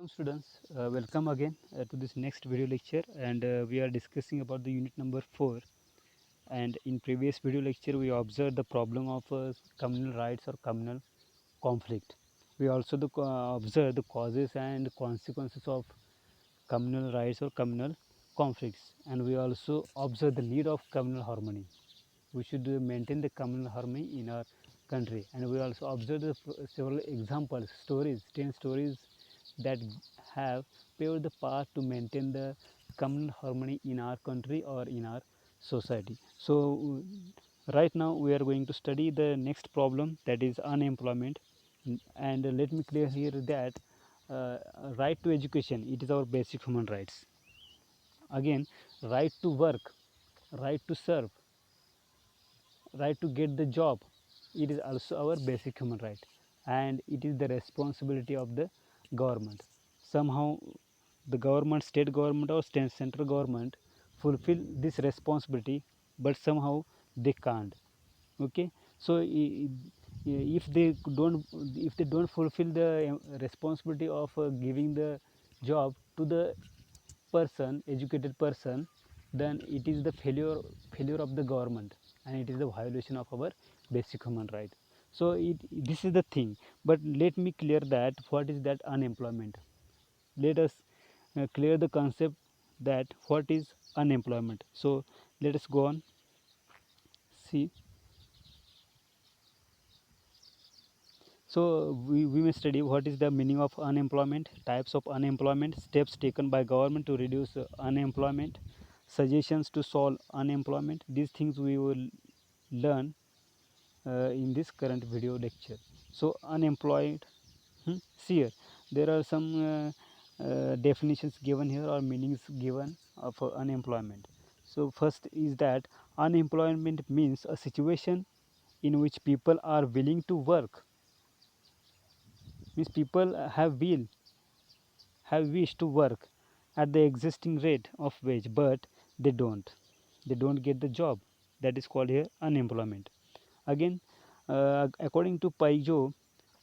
Students, welcome again to this next video lecture, and we are discussing about the unit number 4. And in previous video lecture we observed the problem of communal rights or communal conflict. We also observed the causes and consequences of communal rights or communal conflicts, and we also observed the need of communal harmony. We should maintain the communal harmony in our country, and we also observed several examples, stories, 10 stories that have paved the path to maintain the communal harmony in our country or in our society. So right now we are going to study the next problem, that is unemployment. And let me clear here that uh, right to education, it is our basic human rights. Again, right to work, right to serve, right to get the job, it is also our basic human right, and it is the responsibility of the government. Somehow the government, state government or state central government, fulfill this responsibility, but somehow they can't. Okay, so if they don't fulfill the responsibility of giving the job to the person, educated person, then it is the failure of the government, and it is the violation of our basic human right. So this is the thing. But let me clear that what is that unemployment. Let us clear the concept that what is unemployment. So let us go on. See, so we may study what is the meaning of unemployment, types of unemployment, steps taken by government to reduce unemployment, suggestions to solve unemployment. These things we will learn in this current video lecture. So unemployed, see here, there are some definitions given here or meanings given of unemployment. So first is that unemployment means a situation in which people are willing to work, means people have wish to work at the existing rate of wage, but they don't get the job. That is called here unemployment. Again, according to Paijo,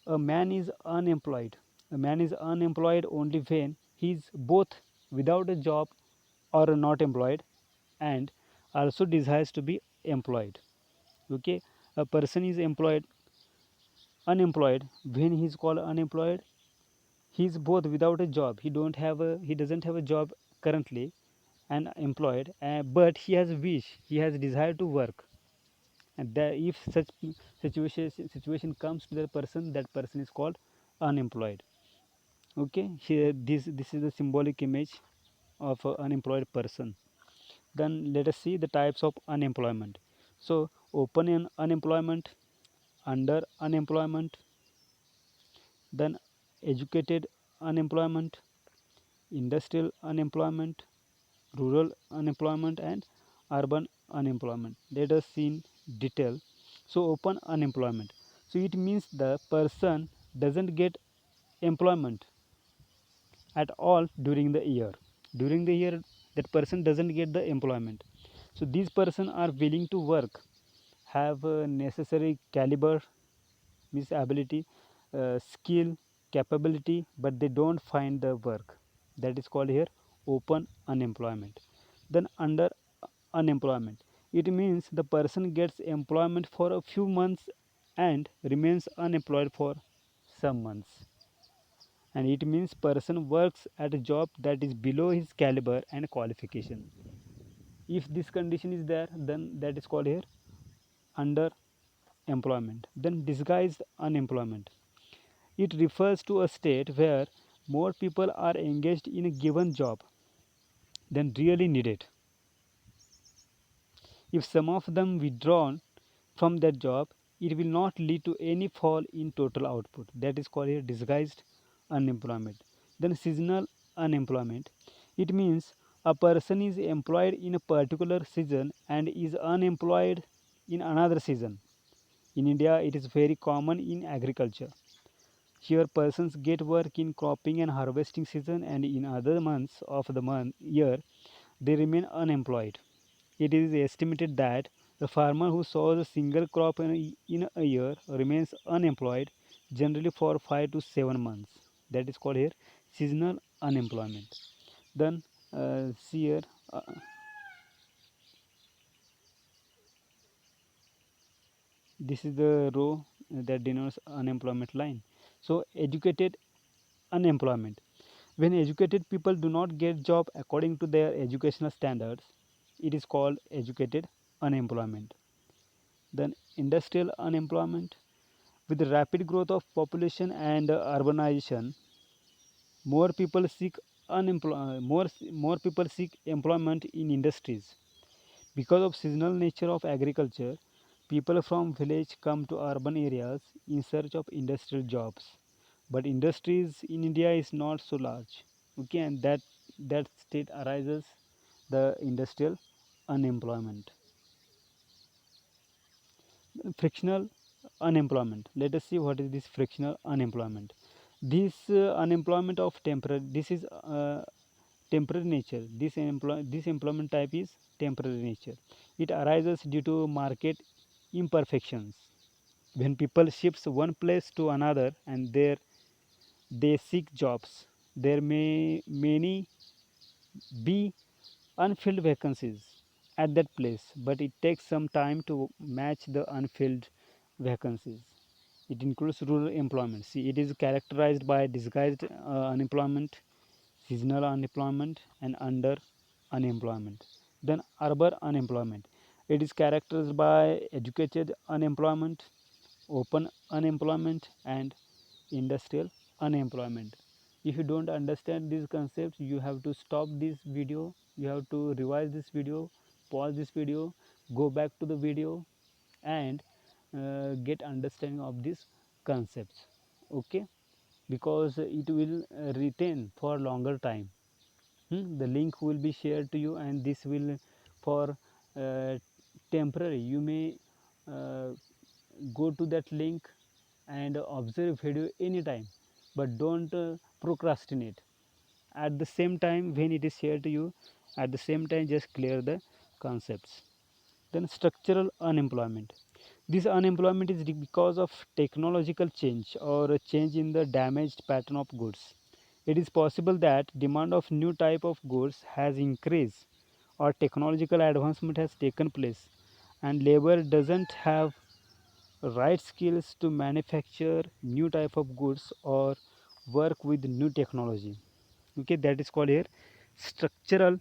a man is unemployed. A man is unemployed only when he is both without a job or not employed, and also desires to be employed. Okay, a person is unemployed when he is called unemployed. He is both without a job, he doesn't have a job currently, and employed, but he has wish, he has desire to work. And if such situation comes to the person, that person is called unemployed. Okay, here this is the symbolic image of an unemployed person. Then let us see the types of unemployment. So open unemployment, under unemployment, then educated unemployment, industrial unemployment, rural unemployment, and urban unemployment. Let us see in detail. So open unemployment, so it means the person doesn't get employment at all during the year. During the year, that person doesn't get the employment. So these person are willing to work, have a necessary caliber, means ability, skill, capability, but they don't find the work. That is called here open unemployment. Then under unemployment, it means the person gets employment for a few months and remains unemployed for some months. And it means person works at a job that is below his caliber and qualification. If this condition is there, then that is called here under employment. Then disguised unemployment, it refers to a state where more people are engaged in a given job than really needed. If some of them withdrawn from that job, it will not lead to any fall in total output. That is called here disguised unemployment. Then seasonal unemployment, it means a person is employed in a particular season and is unemployed in another season. In India, it is very common in agriculture. Here persons get work in cropping and harvesting season, and in other months of the year they remain unemployed. It is estimated that the farmer who sows a single crop in a year remains unemployed generally for 5 to 7 months. That is called here seasonal unemployment. Then see here, this is the row that denotes unemployment line. So educated unemployment, when educated people do not get job according to their educational standards, it is called educated unemployment. Then industrial unemployment, with the rapid growth of population and urbanization, more people seek more people seek employment in industries. Because of seasonal nature of agriculture, people from village come to urban areas in search of industrial jobs. But industries in India is not so large. Okay, and that state arises the industrial unemployment. Frictional unemployment. Let us see what is this frictional unemployment. This unemployment of temporary. This is temporary nature. This employment type is temporary nature. It arises due to market imperfections. When people shifts one place to another and there they seek jobs, there may many be unfilled vacancies at that place, but it takes some time to match the unfilled vacancies. It includes rural employment. See, it is characterized by disguised unemployment, seasonal unemployment, and under unemployment. Then urban unemployment. It is characterized by educated unemployment, open unemployment, and industrial unemployment. If you don't understand these concepts, you have to stop this video, you have to revise this video, pause this video, go back to the video, and get understanding of these concepts. Okay, because it will retain for longer time. The link will be shared to you, and this will for uh, temporary. You may uh, go to that link and observe video anytime, but don't procrastinate. At the same time, when it is shared to you, at the same time just clear the concepts. Then structural unemployment. This unemployment is because of technological change or a change in the damaged pattern of goods. It is possible that demand of new type of goods has increased or technological advancement has taken place and labor doesn't have right skills to manufacture new type of goods or work with new technology. Okay, that is called here structural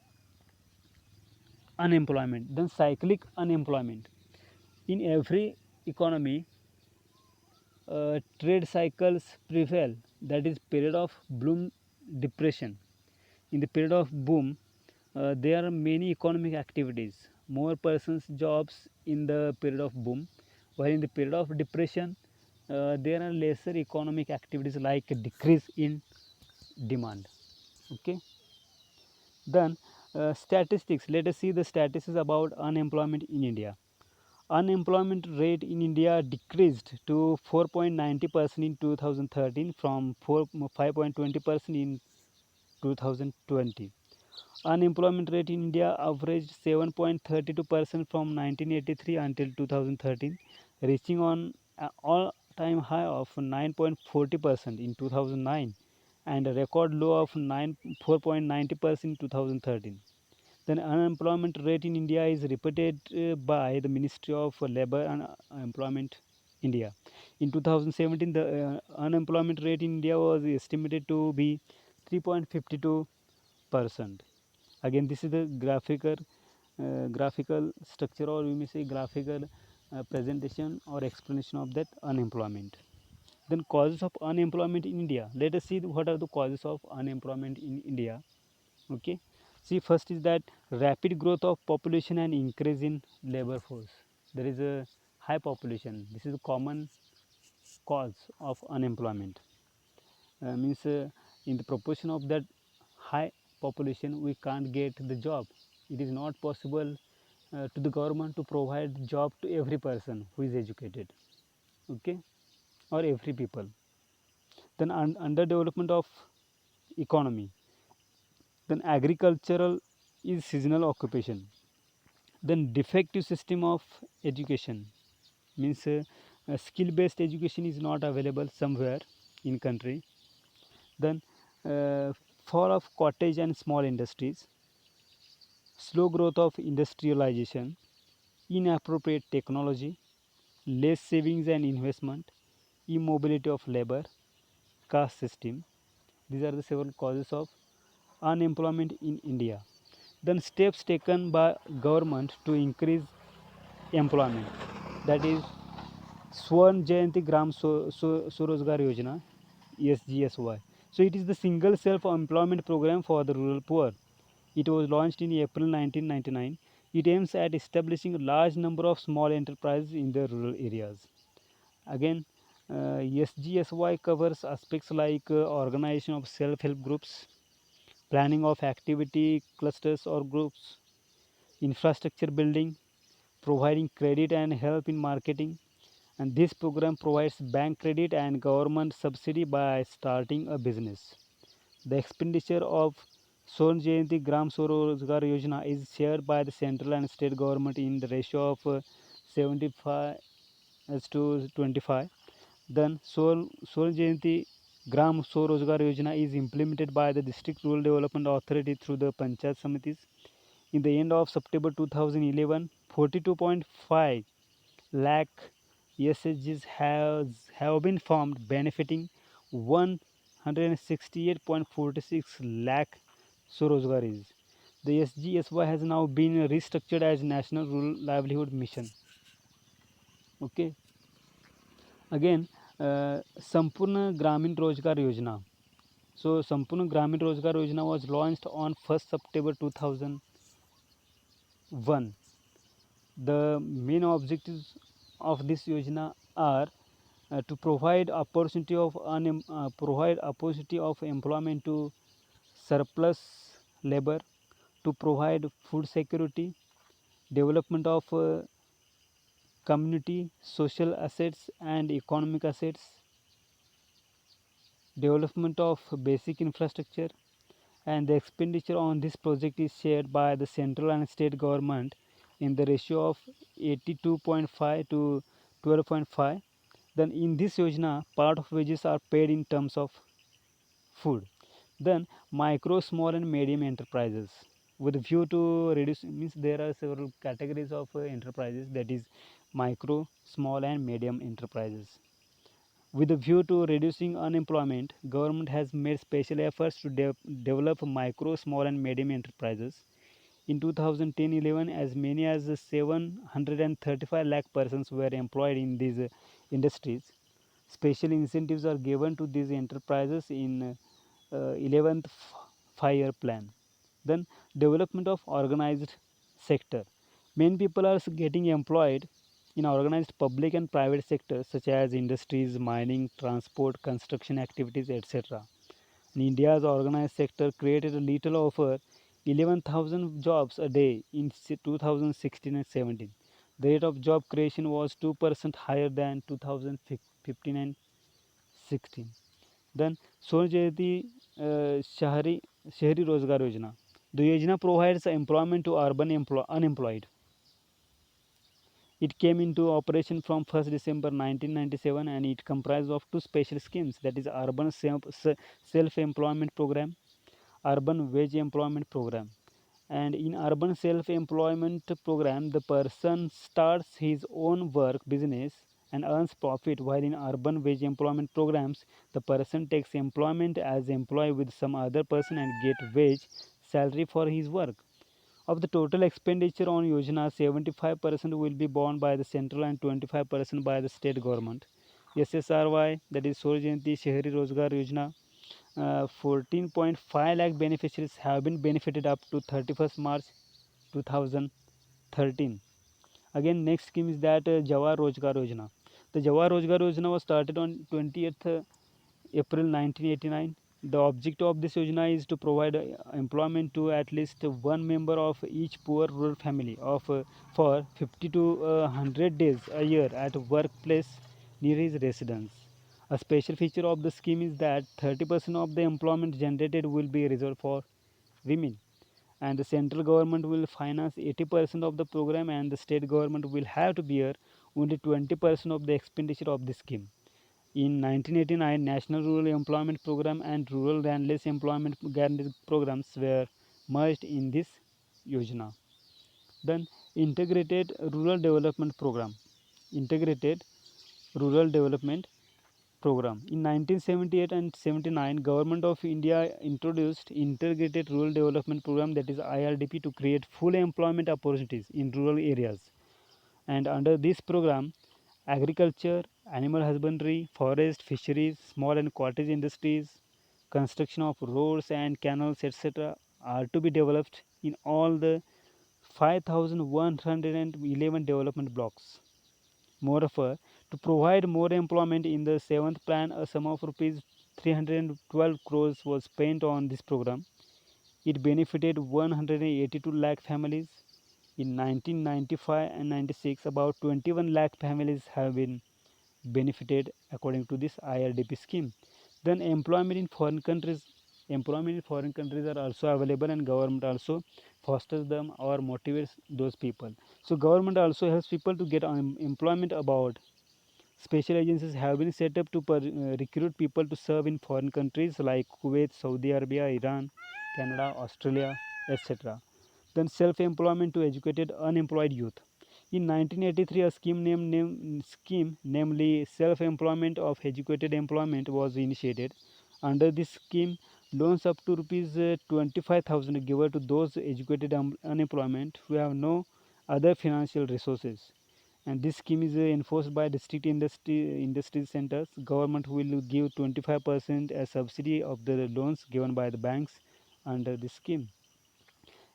unemployment. Then cyclic unemployment. In every economy, trade cycles prevail, that is period of boom, depression. In the period of boom, there are many economic activities, more persons jobs in the period of boom, while in the period of depression there are lesser economic activities like decrease in demand. Okay, then statistics. Let us see the statistics about unemployment in India. Unemployment rate in India decreased to 4.90% in 2013 from 5.20% in 2020. Unemployment rate in India averaged 7.32% from 1983 until 2013, reaching on an all-time high of 9.40% in 2009 and a record low of 4.90% in 2013. Then unemployment rate in India is reported by the Ministry of Labour and Employment India. In 2017, the unemployment rate in India was estimated to be 3.52%. Again, this is the graphical structure, or we may say graphical presentation or explanation of that unemployment. Then causes of unemployment in India. Let us see what are the causes of unemployment in India. Okay, see, first is that rapid growth of population and increase in labor force. There is a high population. This is a common cause of unemployment. Means in the proportion of that high population, we can't get the job. It is not possible to the government to provide job to every person who is educated. Okay, or every people. Then underdevelopment of economy. Then agricultural is seasonal occupation. Then defective system of education, means skill based education is not available somewhere in country. Then uh, fall of cottage and small industries, slow growth of industrialization, inappropriate technology, less savings and investment, immobility of labor, caste system. These are the several causes of unemployment in India. Then steps taken by government to increase employment, that is Swarn Jayanti Gram Surozgar Yojana, SGSY. So it is the single self-employment program for the rural poor. It was launched in April 1999. It aims at establishing a large number of small enterprises in the rural areas. Again, SGSY covers aspects like organization of self-help groups, planning of activity clusters or groups, infrastructure building, providing credit and help in marketing, and this program provides bank credit and government subsidy by starting a business. The expenditure of Swarn Jayanti Gram Swarozgar Yojana is shared by the central and state government in the ratio of 75 as to 25. Then Swarn Jayanti Gram Swarozgar Yojana is implemented by the District Rural Development Authority through the Panchayat Samitis. In the end of September 2011, 42.5 lakh SHGs have been formed, benefiting 168.46 lakh Sorozgaris. The SGSY has now been restructured as National Rural Livelihood Mission. Okay. Again, Sampurna Gramin Rozgar Yojana. So, Sampurna Gramin Rozgar Yojana was launched on 1st September 2001. The main objectives of this Yojana are to provide opportunity of employment to surplus labor, to provide food security, development of community social assets and economic assets, development of basic infrastructure, and the expenditure on this project is shared by the central and state government in the ratio of 82.5 to 12.5. Then in this yojana, part of wages are paid in terms of food. Then micro, small and medium enterprises, with a view to reduce, means there are several categories of enterprises, that is micro, small and medium enterprises. With a view to reducing unemployment, government has made special efforts to develop micro, small and medium enterprises. In 2010-11, as many as 735 lakh persons were employed in these industries. Special incentives are given to these enterprises in 11th five-year plan. Then development of organized sector. Many people are getting employed in organized public and private sectors such as industries, mining, transport, construction activities, etc. And India's organized sector created a little over 11,000 jobs a day in 2016 and 17. The rate of job creation was 2% higher than 2015 and 16. Then Sonjayati Shahri Rozgar Yojana. The Yojana provides employment to urban unemployed. It came into operation from 1st December 1997 and it comprises of two special schemes, that is Urban Self-Employment Program, Urban Wage Employment Program. And in Urban Self-Employment Program, the person starts his own work business and earns profit, while in Urban Wage Employment Programs, the person takes employment as employee with some other person and get wage salary for his work. Of the total expenditure on Yojana, 75% will be borne by the central and 25% by the state government. SSRY, that is Swarn Jayanti Shahri Rozgar Yojana, 14.5 lakh beneficiaries have been benefited up to 31st March 2013. Again, next scheme is that Jawar Rozgar Yojana. The Jawar Rozgar Yojana was started on 20th April 1989. The objective of this Yojana is to provide employment to at least one member of each poor rural family for 50 to 100 days a year at a workplace near his residence. A special feature of the scheme is that 30% of the employment generated will be reserved for women, and the central government will finance 80% of the program and the state government will have to bear only 20% of the expenditure of the scheme. In 1989, National Rural Employment Program and Rural Landless Employment Guarantee programs were merged in this Yojana. Then Integrated Rural Development Program. Integrated Rural Development Program. In 1978 and 79, Government of India introduced Integrated Rural Development Program, that is IRDP, to create full employment opportunities in rural areas. And under this program, agriculture, animal husbandry, forest, fisheries, small and cottage industries, construction of roads and canals, etc., are to be developed in all the 5,111 development blocks. Moreover, to provide more employment in the 7th plan, a sum of rupees 312 crores was spent on this program. It benefited 182 lakh families. In 1995 and 96, about 21 lakh families have been benefited according to this IRDP scheme. Then employment in foreign countries are also available, and government also fosters them or motivates those people. So government also helps people to get employment abroad. Special agencies have been set up to recruit people to serve in foreign countries like Kuwait, Saudi Arabia, Iran, Canada, Australia, etc. Then self-employment to educated unemployed youth. In 1983, a scheme, namely self-employment of educated employment, was initiated. Under this scheme, loans up to rupees 25,000 given to those educated unemployment who have no other financial resources. And this scheme is enforced by district industry centers. Government will give 25% as subsidy of the loans given by the banks under this scheme.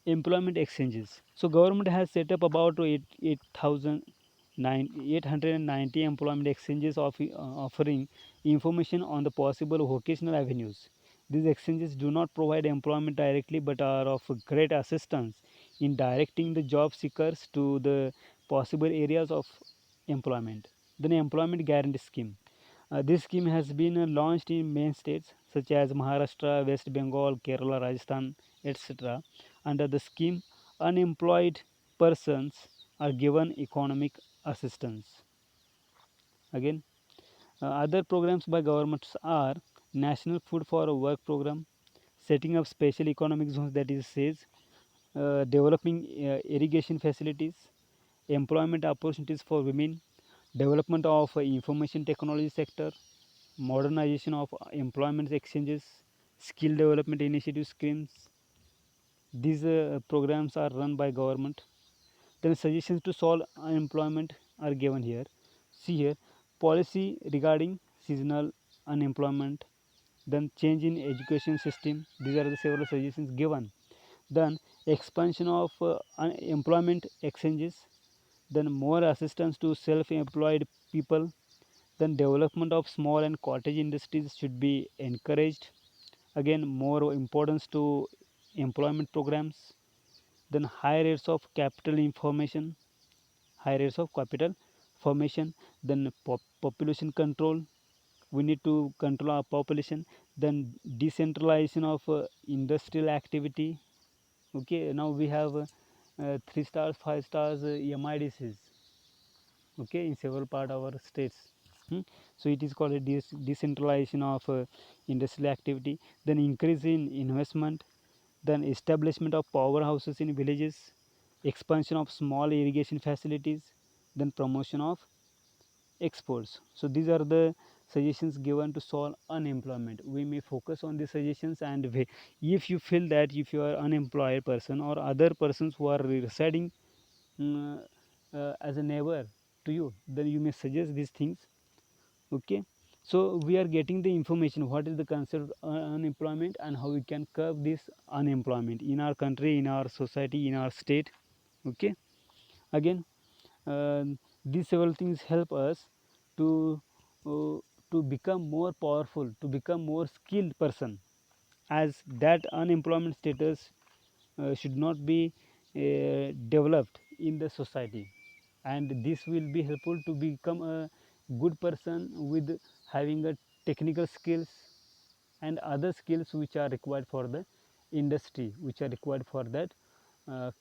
Employment exchanges. So government has set up about 890 employment exchanges offering information on the possible vocational avenues. These exchanges do not provide employment directly but are of great assistance in directing the job seekers to the possible areas of employment. Then employment guarantee scheme. This scheme has been launched in main states such as Maharashtra, West Bengal, Kerala, Rajasthan, etc. Under the scheme, unemployed persons are given economic assistance. Again, other programs by governments are National Food for Work program, setting up special economic zones, that is says, developing irrigation facilities, employment opportunities for women, development of information technology sector, modernization of employment exchanges, skill development initiative schemes. These programs are run by government. Then suggestions to solve unemployment are given here. See here, policy regarding seasonal unemployment, then change in education system. These are the several suggestions given. Then expansion of employment exchanges, then more assistance to self-employed people, then development of small and cottage industries should be encouraged. Again, more importance to employment programs. Then high rates of capital information, high rates of capital formation. Then population control, we need to control our population. Then decentralization of industrial activity. Okay, now we have 3 stars 5 stars MIDCs, okay, in several part of our states. So it is called a decentralization of industrial activity. Then increase in investment, then establishment of powerhouses in villages, expansion of small irrigation facilities, then promotion of exports. So these are the suggestions given to solve unemployment. We may focus on these suggestions, and if you feel that if you are unemployed person or other persons who are residing mm, as a neighbor to you, then you may suggest these things. Okay, so we are getting the information what is the concept of unemployment and how we can curb this unemployment in our country, in our society, in our state. Okay, again, uh, these several things help us to uh, to become more powerful, to become more skilled person, as that unemployment status should not be developed in the society, and this will be helpful to become a good person with having a technical skills and other skills which are required for the industry, which are required for that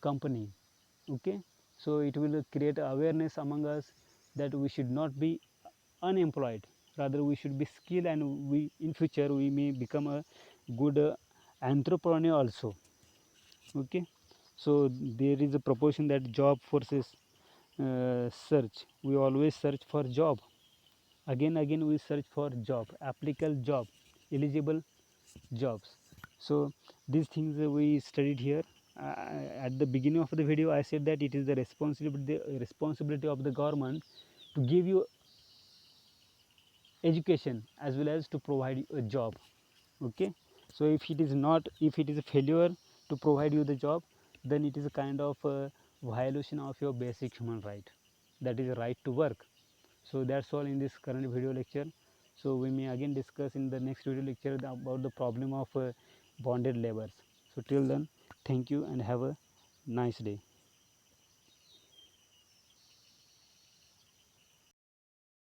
company. Okay, so it will create awareness among us that we should not be unemployed. rather we should be skilled, and we in future we may become a good entrepreneur also. Okay, so there is a proportion that job forces search. We always search for job, again we search for job, applicable job, eligible jobs. So these things we studied here. At the beginning of the video I said that it is the responsibility of the government to give you education as well as to provide you a job. Okay, so if it is not, if it is a failure to provide you the job, then it is a kind of a violation of your basic human right, that is a right to work. So that's all in this current video lecture. So we may again discuss in the next video lecture about the problem of bonded labors. So till then, thank you and have a nice day.